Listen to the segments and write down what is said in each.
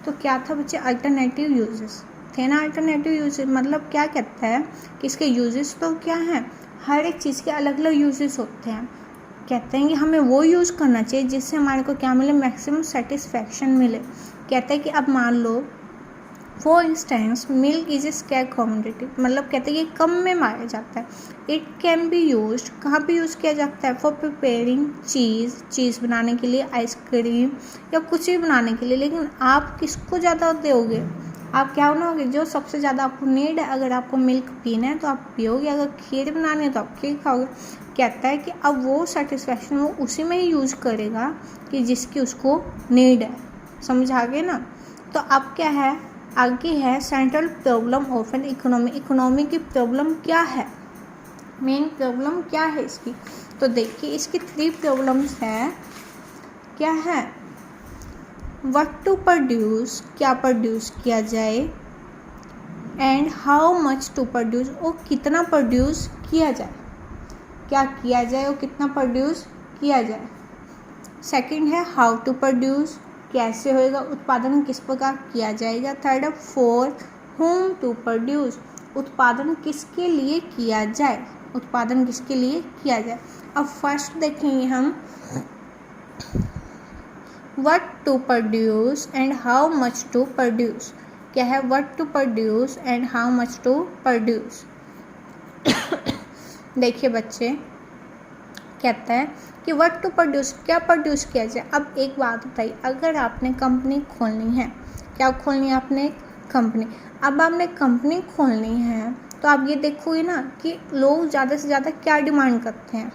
तो क्या था बच्चे, अल्टरनेटिव यूजेस थे ना। अल्टरनेटिव यूजेस मतलब क्या कहता है कि इसके यूजेस तो क्या हैं, हर एक चीज़ के अलग अलग यूजेस होते हैं। कहते हैं कि हमें वो यूज़ करना चाहिए जिससे हमारे को क्या मिले, मैक्सिमम सेटिस्फैक्शन मिले। कहते हैं कि अब मान लो for instance milk is a scarce commodity, मतलब कहते हैं कि कम में मारा जाता है। इट कैन बी यूज, कहाँ पे यूज़ किया जाता है, फॉर प्रिपेयरिंग चीज़ बनाने के लिए, आइसक्रीम या कुछ भी बनाने के लिए। लेकिन आप किसको ज़्यादा दोगे, आप क्या बनाओगे, जो सबसे ज़्यादा आपको नीड है। अगर आपको मिल्क पीना है तो आप पियोगे, अगर खीर बनानी है तो आप खीर खाओगे। कहता है कि अब वो सेटिस्फैक्शन वो उसी में ही यूज़ करेगा कि जिसकी उसको नीड है। समझ आ गए ना। तो अब क्या है, आगे है central problem of an economy. Economy की प्रॉब्लम क्या है, मेन प्रॉब्लम क्या है इसकी। तो देखिए इसकी 3 प्रॉब्लम्स हैं। क्या है, व्हाट टू प्रोड्यूस, क्या प्रोड्यूस किया जाए, and how much to produce, और कितना प्रोड्यूस किया जाए, क्या किया जाए और कितना प्रोड्यूस किया जाए। सेकंड है हाउ टू प्रोड्यूस, कैसे होएगा, उत्पादन किस प्रकार किया जाएगा। थर्ड है फॉर होम टू प्रोड्यूस, उत्पादन किसके लिए किया जाए, उत्पादन किसके लिए किया जाए। अब फर्स्ट देखेंगे हम what to produce and how much to produce. क्या है, what to produce and how much to produce. देखिए बच्चे, कहता है कि व्हाट टू प्रोड्यूस, क्या प्रोड्यूस किया जाए। अब एक बात बताइए, अगर आपने कंपनी खोलनी है, क्या खोलनी है आपने, कंपनी। अब आपने कंपनी खोलनी है तो आप ये देखोगे ना कि लोग ज़्यादा से ज़्यादा क्या डिमांड करते हैं,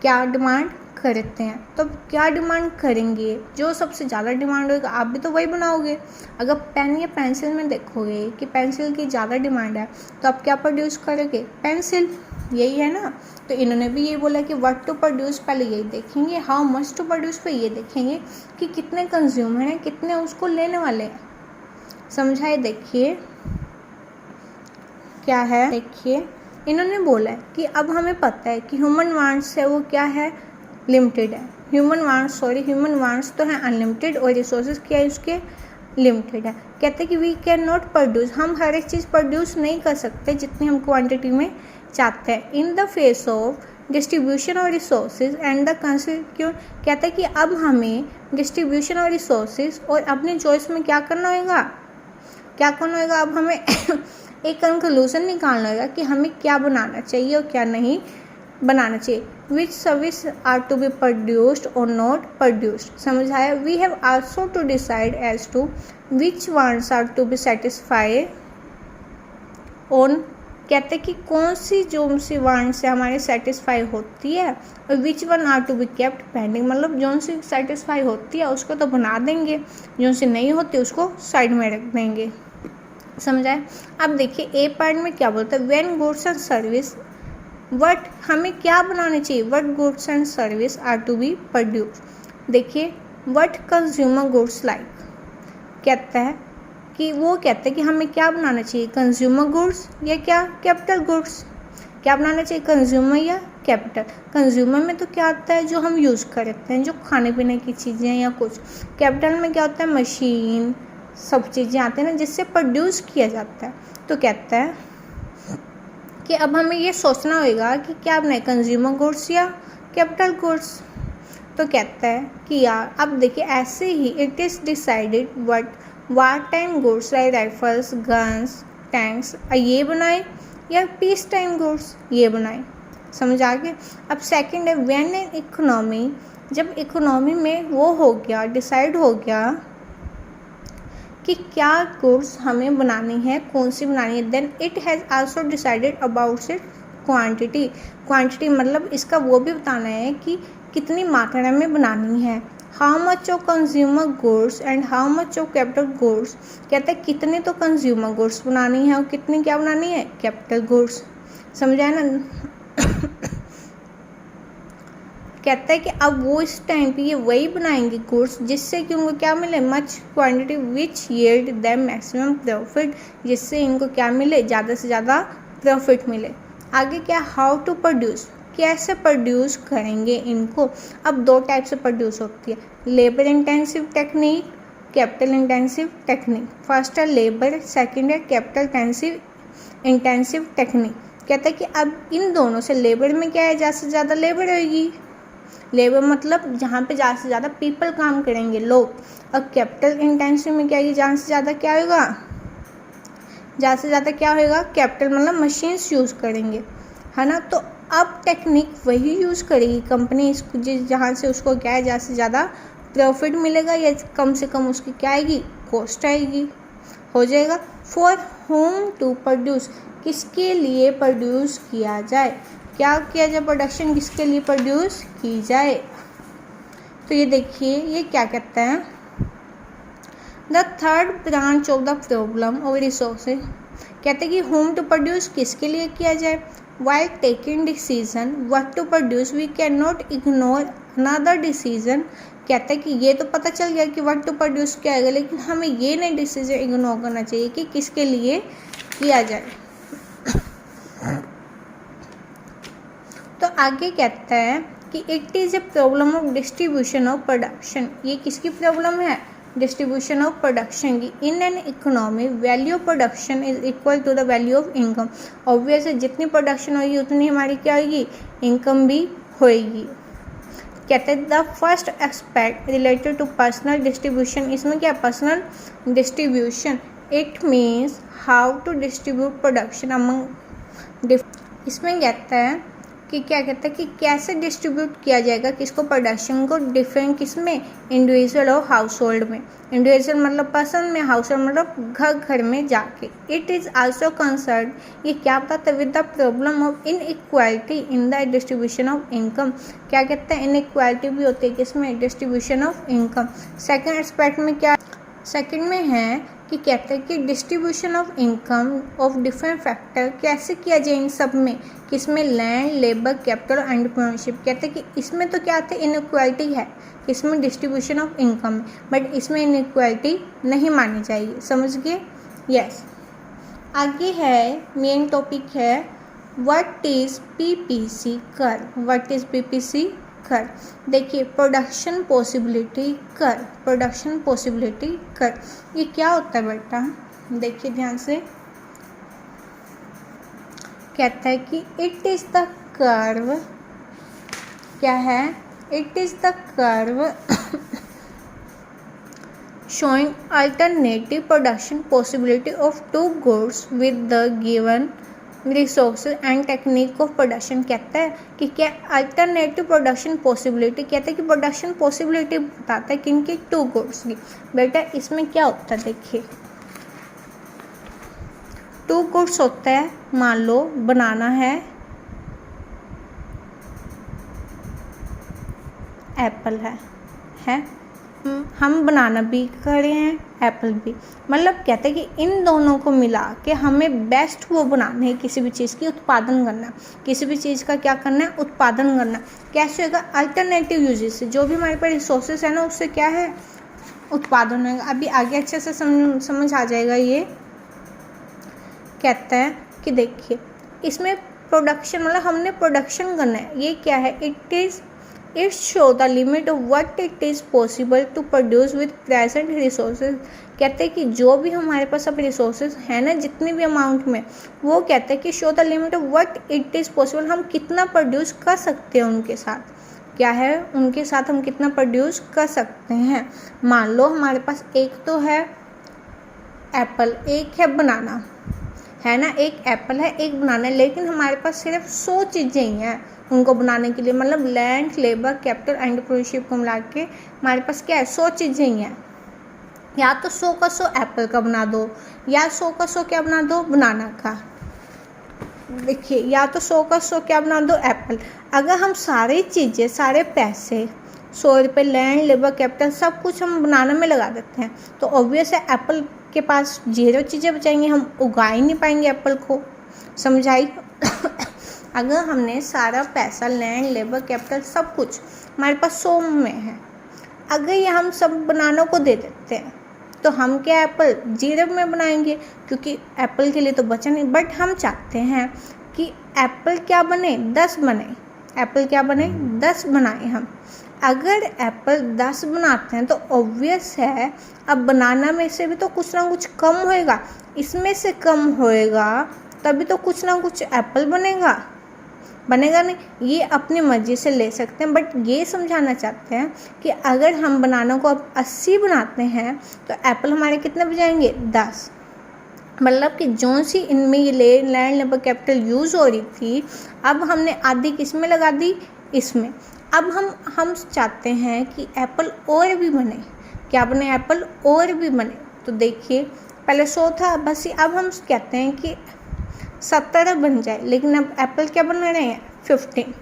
क्या डिमांड करते हैं। तो क्या डिमांड करेंगे, जो सबसे ज़्यादा डिमांड होगा आप भी तो वही बनाओगे। अगर पेन या पेंसिल में देखोगे कि पेंसिल की ज़्यादा डिमांड है तो आप क्या प्रोड्यूस करोगे, पेंसिल, यही है ना। तो इन्होंने भी ये बोला कि व्हाट टू प्रोड्यूस पहले यही देखेंगे, हाउ मच टू प्रोड्यूस पे ये देखेंगे कि कितने कंज्यूमर हैं, कितने उसको लेने वाले हैं। समझाए, देखिए क्या है, देखिए इन्होंने बोला है कि अब हमें पता है कि ह्यूमन वांट्स है वो क्या है, लिमिटेड है। ह्यूमन वांट्स तो है अनलिमिटेड और रिसोर्सेज क्या है उसके, लिमिटेड है। कहते हैं कि वी कैन नॉट प्रोड्यूस, हम हर एक चीज़ प्रोड्यूस नहीं कर सकते जितनी हम क्वांटिटी में चाहते हैं। In the face of distribution और रिसोर्सेज एंड द क्यों, कहता है कि अब हमें डिस्ट्रीब्यूशन और रिसोर्सेज और अपने चॉइस में क्या करना होगा, अब हमें एक कंक्लूजन निकालना होगा कि हमें क्या बनाना चाहिए और क्या नहीं बनाना चाहिए। Which service are to be produced और नॉट प्रोड्यूस्ड। समझ आया। We have also to decide as to which wants are to be satisfied on, कहते कि कौन सी जो सी वांट से हमारे सेटिस्फाई होती है, और which one are to be kept pending, मतलब जो सी सेटिस्फाई होती है उसको तो बना देंगे, जो सी नहीं होती उसको साइड में रख देंगे। समझाए। अब देखिए ए पार्ट में क्या बोलता है, when goods and service, what हमें क्या बनाने चाहिए, what goods and service are to be produce. देखिए व्हाट कंज्यूमर गुड्स लाइक, कहता है कि वो कहते हैं कि हमें क्या बनाना चाहिए, कंज्यूमर गुड्स या क्या कैपिटल गुड्स। क्या बनाना चाहिए, कंज्यूमर या कैपिटल। कंज्यूमर में तो क्या आता है, जो हम यूज़ करते हैं, जो खाने पीने की चीज़ें या कुछ। कैपिटल में क्या होता है, मशीन, सब चीज़ें आती हैं ना जिससे प्रोड्यूस किया जाता है। तो कहता है कि अब हमें ये सोचना होगा कि क्या बनाए, कंज्यूमर गुड्स या कैपिटल गुड्स। तो कहता है कि यार अब देखिए ऐसे ही it is decided what war time goods like rifles, guns, tanks ये बनाए या पीस टाइम गुड्स ये बनाए। समझ आ गया। अब सेकंड है व्हेन एन इकोनॉमी, जब इकोनॉमी में वो हो गया, डिसाइड हो गया कि क्या गुड्स हमें बनानी है, कौन सी बनानी है, then it has also decided about it quantity. Quantity मतलब इसका वो भी बताना है कि कितनी मात्रा में बनानी है। How much of consumer goods and how much of capital goods, कहते हैं कितनी तो कंज्यूमर गुड्स बनानी है और कितनी क्या बनानी है, कैपिटल गुड्स। समझाए ना। कहता है कि अब वो इस टाइम पे ये वही बनाएंगे गुड्स जिससे कि उनको क्या मिले, much quantity which yield them maximum profit, जिससे इनको क्या मिले, ज़्यादा से ज़्यादा प्रॉफिट मिले। आगे क्या, हाउ टू प्रोड्यूस, कैसे प्रोड्यूस करेंगे इनको। अब दो टाइप से प्रोड्यूस होती है, labour intensive technique, capital intensive technique. First है लेबर, सेकंड है कैपिटल इंटेंसिव टेक्निक। कहता है कि अब इन दोनों से लेबर में क्या है, ज़्यादा से ज़्यादा लेबर होगी। लेबर मतलब जहाँ पे ज़्यादा से ज़्यादा पीपल काम करेंगे, लोग। और कैपिटल इंटेंसिव में क्या है, ज़्यादा से ज़्यादा क्या होगा, ज़्यादा से ज़्यादा क्या होगा, कैपिटल मतलब मशीन्स यूज़ करेंगे, है ना। तो अब टेक्निक वही यूज़ करेगी कंपनी, इसको जहाँ से उसको क्या है, ज़्यादा से ज़्यादा प्रॉफिट मिलेगा या कम से कम उसकी क्या आएगी, कॉस्ट आएगी। हो जाएगा। फॉर होम टू प्रोड्यूस, किसके लिए प्रोड्यूस किया जाए, क्या किया जाए, प्रोडक्शन किसके लिए प्रोड्यूस की जाए। तो ये देखिए ये क्या कहता है, the third branch of the problem of resources. कहते हैं कि होम टू प्रोड्यूस किसके लिए किया जाए, while taking decision what to produce we can not ignore another decision. कहता है कि ये तो पता चल गया कि व्हाट टू प्रोड्यूस क्या है, लेकिन हमें ये नहीं डिसीजन इग्नोर करना चाहिए कि किसके लिए किया जाए। तो आगे कहता है कि it is a problem of distribution of production. ये किसकी प्रॉब्लम है, डिस्ट्रीब्यूशन ऑफ प्रोडक्शन की। In an economy value of production is equal to the value of income. Obvious है, जितनी प्रोडक्शन होगी उतनी हमारी क्या होगी, इनकम भी होएगी। कहते हैं the first aspect related to personal distribution. इसमें क्या, personal distribution, it means how to distribute production among. इसमें कहता है कि क्या कहता है कि कैसे डिस्ट्रीब्यूट किया जाएगा किसको, प्रोडक्शन को, डिफरेंट किसमें, इंडिविजुअल और हाउस होल्ड में। इंडिविजुअल मतलब पर्सन में, हाउस होल्ड मतलब घर घर में जाके। इट इज़ आल्सो कंसर्न, ये क्या बताता है, with the problem of inequality in the distribution of income. क्या कहता है, इनइक्वालिटी भी होती है किसमें, distribution of income. Second aspect में क्या, सेकेंड में है कि कहते हैं कि distribution of income of different factor कैसे किया जाए इन सब में, किसमें, लैंड, लेबर, कैपिटल, एंटरप्रेन्योरशिप। कहते हैं कि इसमें तो क्या है, इनइक्वालिटी है, इसमें डिस्ट्रीब्यूशन ऑफ इनकम में, बट इसमें इनइक्वालिटी नहीं मानी जाएगी। समझ गए, यस। आगे है मेन टॉपिक है what is PPC curve. What is PPC curve. देखिए production possibility curve, production possibility curve, ये क्या होता है बेटा, देखिए ध्यान से। कहता है कि इट इज़ द कर्व, क्या है, it is the curve showing alternative production possibility of two goods with the given resources and technique of production। कहता है कि क्या अल्टरनेटिव प्रोडक्शन पॉसिबिलिटी, कहता है कि प्रोडक्शन पॉसिबिलिटी बताता है किनकी, टू गुड्स की। बेटा इसमें क्या होता है, देखिए टू गुड्स होता है, मान लो बनाना है एप्पल है हम बनाना भी कर रहे हैं, एप्पल भी, मतलब कहते हैं कि इन दोनों को मिला के हमें बेस्ट वो बनाना है, किसी भी चीज़ की उत्पादन करना, किसी भी चीज़ का क्या करना है, उत्पादन करना। कैसे होगा, अल्टरनेटिव यूजेस से, जो भी हमारे पास रिसोर्सेज है ना उससे क्या है, उत्पादन होगा। अभी आगे अच्छे से समझ आ जाएगा। ये कहता है कि देखिए इसमें प्रोडक्शन मतलब हमने प्रोडक्शन करना है, ये क्या है, it show the limit of what it is possible to produce with present resources. कहते हैं कि जो भी हमारे पास अब रिसोर्सेज है ना, जितने भी अमाउंट में, वो कहते हैं कि show the limit of what it is possible, हम कितना प्रोड्यूस कर सकते हैं उनके साथ, क्या है, उनके साथ हम कितना प्रोड्यूस कर सकते हैं। मान लो हमारे पास एक तो है एप्पल, एक है बनाना, है ना, एक एप्पल है, एक बनाना है, लेकिन हमारे पास सिर्फ 100 चीज़ें ही हैं उनको बनाने के लिए, मतलब लैंड, लेबर, कैपिटल, एंटरप्रेन्योरशिप को मिला के हमारे पास क्या है, 100 चीज़ें ही हैं। या तो 100 का 100 एप्पल का बना दो, या 100 का 100 क्या बना दो, बनाना का। देखिए या तो 100 का 100 क्या बना दो, एप्पल। अगर हम सारी चीज़ें, सारे पैसे, 100 रुपये लैंड, लेबर, कैपिटल सब कुछ हम बनाने में लगा देते हैं, तो ऑब्वियस है एप्पल के पास 0 चीज़ें बचाएंगे, हम उगा ही नहीं पाएंगे एप्पल को। समझाई। अगर हमने सारा पैसा, लैंड, लेबर, कैपिटल सब कुछ हमारे पास 100 में है, अगर ये हम सब बनानों को दे देते हैं तो हम क्या एप्पल 0 में बनाएंगे, क्योंकि एप्पल के लिए तो बचा नहीं। बट हम चाहते हैं कि एप्पल क्या बने, 10 बने, एप्पल क्या बने, 10 बनाए हम। अगर एप्पल 10 बनाते हैं तो ऑब्वियस है अब बनाना में से भी तो कुछ ना कुछ कम होएगा, इसमें से कम होएगा तभी तो कुछ ना कुछ एप्पल बनेगा नहीं। ये अपनी मर्जी से ले सकते हैं, बट ये समझाना चाहते हैं कि अगर हम बनाना को अब 80 बनाते हैं तो एप्पल हमारे कितने बजाएंगे 10। मतलब कि जो सी इनमें ये लैंड लेबर कैपिटल यूज़ हो रही थी अब हमने आधी किस में लगा दी, इसमें। अब हम चाहते हैं कि एप्पल और भी बने, क्या बने, एप्पल और भी बने। तो देखिए पहले 100 था, बस अब हम कहते हैं कि 70 बन जाए, लेकिन अब एप्पल क्या बना रहे हैं 15।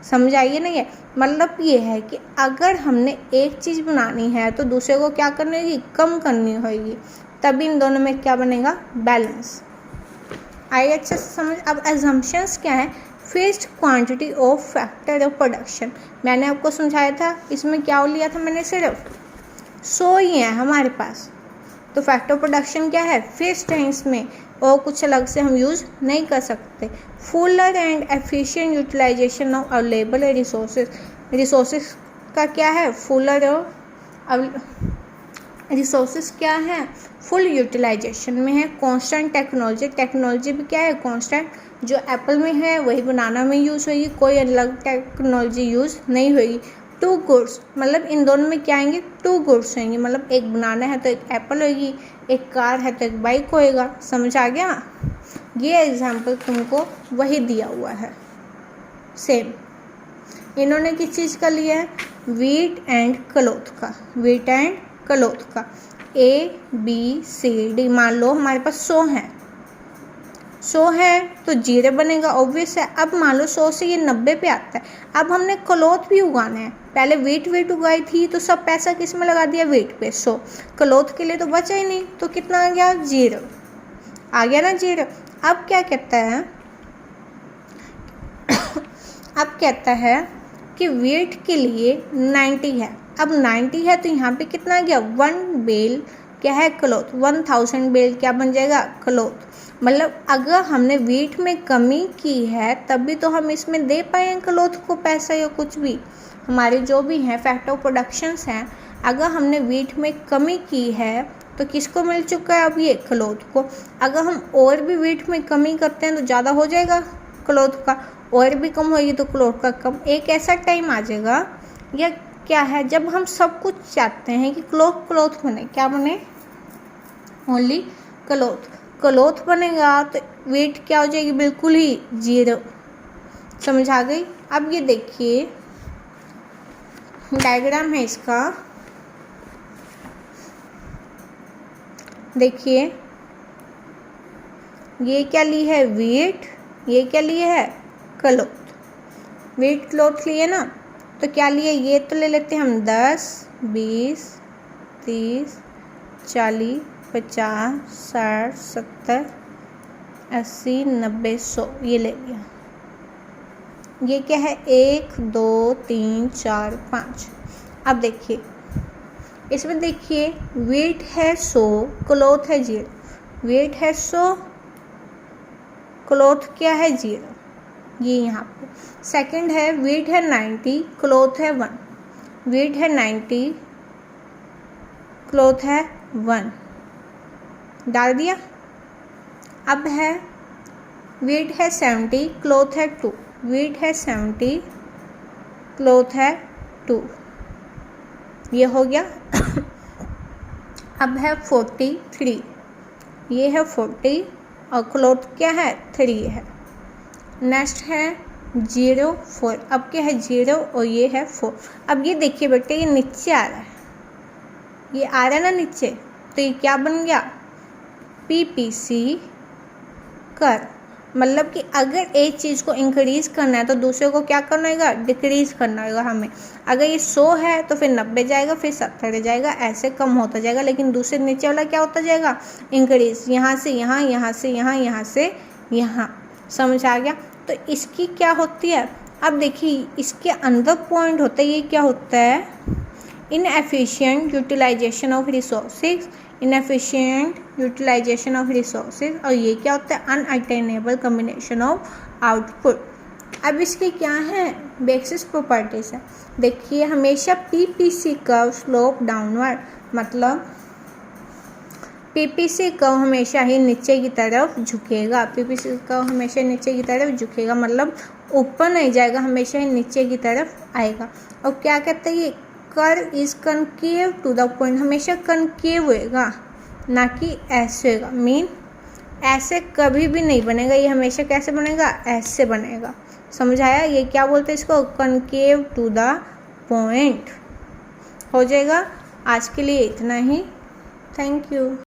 समझ आइए नहीं है, मतलब ये है कि अगर हमने एक चीज़ बनानी है तो दूसरे को क्या करनी होगी, कम करनी होगी, तभी इन दोनों में क्या बनेगा, बैलेंस। आइए अच्छे से समझ। अब एजम्पशंस क्या है, fixed quantity of factor of production. मैंने आपको समझाया था, इसमें क्या लिया था मैंने, सिर्फ 100 ही है हमारे पास, तो फैक्टर ऑफ प्रोडक्शन क्या है, फिक्स्ड है इसमें, और कुछ अलग से हम यूज़ नहीं कर सकते। Fuller and efficient utilisation of available resources का क्या है, फुलर और रिसोर्सेज क्या है, फुल यूटिलाइजेशन में है। कांस्टेंट टेक्नोलॉजी भी क्या है, कांस्टेंट, जो एप्पल में है वही बनाना में यूज़ होगी, कोई अलग टेक्नोलॉजी यूज़ नहीं होगी। 2 गुड्स, मतलब इन दोनों में क्या आएंगे, 2 गुड्स आएंगे, मतलब एक बनाना है तो एक एप्पल होगी, एक कार है तो एक बाइक होएगा। समझ आ गया। ये एग्जाम्पल तुमको वही दिया हुआ है सेम। इन्होंने किस चीज़ का लिया है, वीट एंड क्लॉथ का, वीट एंड क्लॉथ का। ABCD, मान लो हमारे पास 100 है तो 0 बनेगा, ऑब्वियस है। अब मान लो 100 से ये 90 पे आता है, अब हमने क्लॉथ भी उगाना है। पहले वीट उगाई थी तो सब पैसा किस में लगा दिया, वीट पे 100, क्लॉथ के लिए तो बचा ही नहीं, तो कितना आ गया, 0 आ गया ना, 0। अब क्या कहता है अब कहता है कि वीट के लिए 90 है। अब 90 है तो यहाँ पे कितना आ गया, 1 बेल क्या है, क्लॉथ, 1000 बेल क्या बन जाएगा, क्लॉथ। मतलब अगर हमने वीट में कमी की है तभी तो हम इसमें दे पाए क्लॉथ को पैसा या कुछ भी, हमारे जो भी हैं फैक्टर ऑफ प्रोडक्शंस हैं। अगर हमने वीट में कमी की है तो किसको मिल चुका है, अब ये क्लॉथ को। अगर हम और भी वीट में कमी करते हैं तो ज़्यादा हो जाएगा क्लॉथ का, और भी कम होगी तो क्लॉथ का कम। एक ऐसा टाइम आ जाएगा या क्या है, जब हम सब कुछ चाहते हैं कि क्लॉथ बने, क्या बने, ओनली क्लॉथ बनेगा तो वेट क्या हो जाएगी, बिल्कुल ही 0। समझ आ गई। अब ये देखिए डायग्राम है इसका, देखिए ये क्या ली है, वेट, ये क्या लिए है, क्लॉथ। वेट क्लॉथ लिए ना, तो क्या लिए, ये तो ले लेते हैं हम 10, 20, 30, 40, 50, 60, 70, 80, 90, 100, ये ले लिया। ये क्या है, 1, 2, 3, 4, 5। अब देखिए इसमें, देखिए वेट है 100, क्लॉथ है 0, वेट है 100, क्लॉथ क्या है 0, ये यहाँ पे। सेकंड है वेट है 90, क्लॉथ है 1, वेट है 90, क्लॉथ है 1, डाल दिया। अब है वेट है 70, क्लॉथ है 2, वेट है 70, क्लॉथ है 2, ये हो गया। अब है 43, ये है 40 और क्लॉथ क्या है 3 है। नेक्स्ट है 0, 4, अब क्या है 0 और ये है 4। अब ये देखिए बेटे, ये नीचे आ रहा है, ये आ रहा है ना नीचे, तो ये क्या बन गया, PPC कर। मतलब कि अगर एक चीज़ को इंक्रीज़ करना है तो दूसरे को क्या करना होगा, डिक्रीज़ करना होगा हमें। अगर ये 100 है तो फिर 90 जाएगा, फिर 70 जाएगा, ऐसे कम होता जाएगा। लेकिन दूसरे नीचे वाला क्या होता जाएगा, इंक्रीज़, यहाँ से यहाँ, यहाँ से यहाँ, यहाँ से यहाँ। समझ आ गया। तो इसकी क्या होती है, अब देखिए इसके अंदर पॉइंट होता है, ये क्या होता है, inefficient utilisation of resources, inefficient utilisation of resources. और ये क्या होता है, अनअटेनेबल कम्बिनेशन ऑफ आउटपुट। अब इसके क्या है, बेसिस प्रॉपर्टीज है। देखिए हमेशा पीपीसी कर्व स्लोप डाउनवर्ड, मतलब पीपीसी कर्व हमेशा ही नीचे की तरफ झुकेगा। पीपीसी कर्व हमेशा नीचे की तरफ झुकेगा, मतलब ऊपर नहीं जाएगा, हमेशा ही नीचे की तरफ आएगा। और क्या कहते हैं, ये curve is concave to the point, हमेशा कनकेव होएगा, ना कि ऐसे होएगा। मीन ऐसे कभी भी नहीं बनेगा, ये हमेशा कैसे बनेगा, ऐसे बनेगा। समझ आया? ये क्या बोलते हैं इसको, कनकेव टू द पॉइंट। हो जाएगा। आज के लिए इतना ही। Thank you.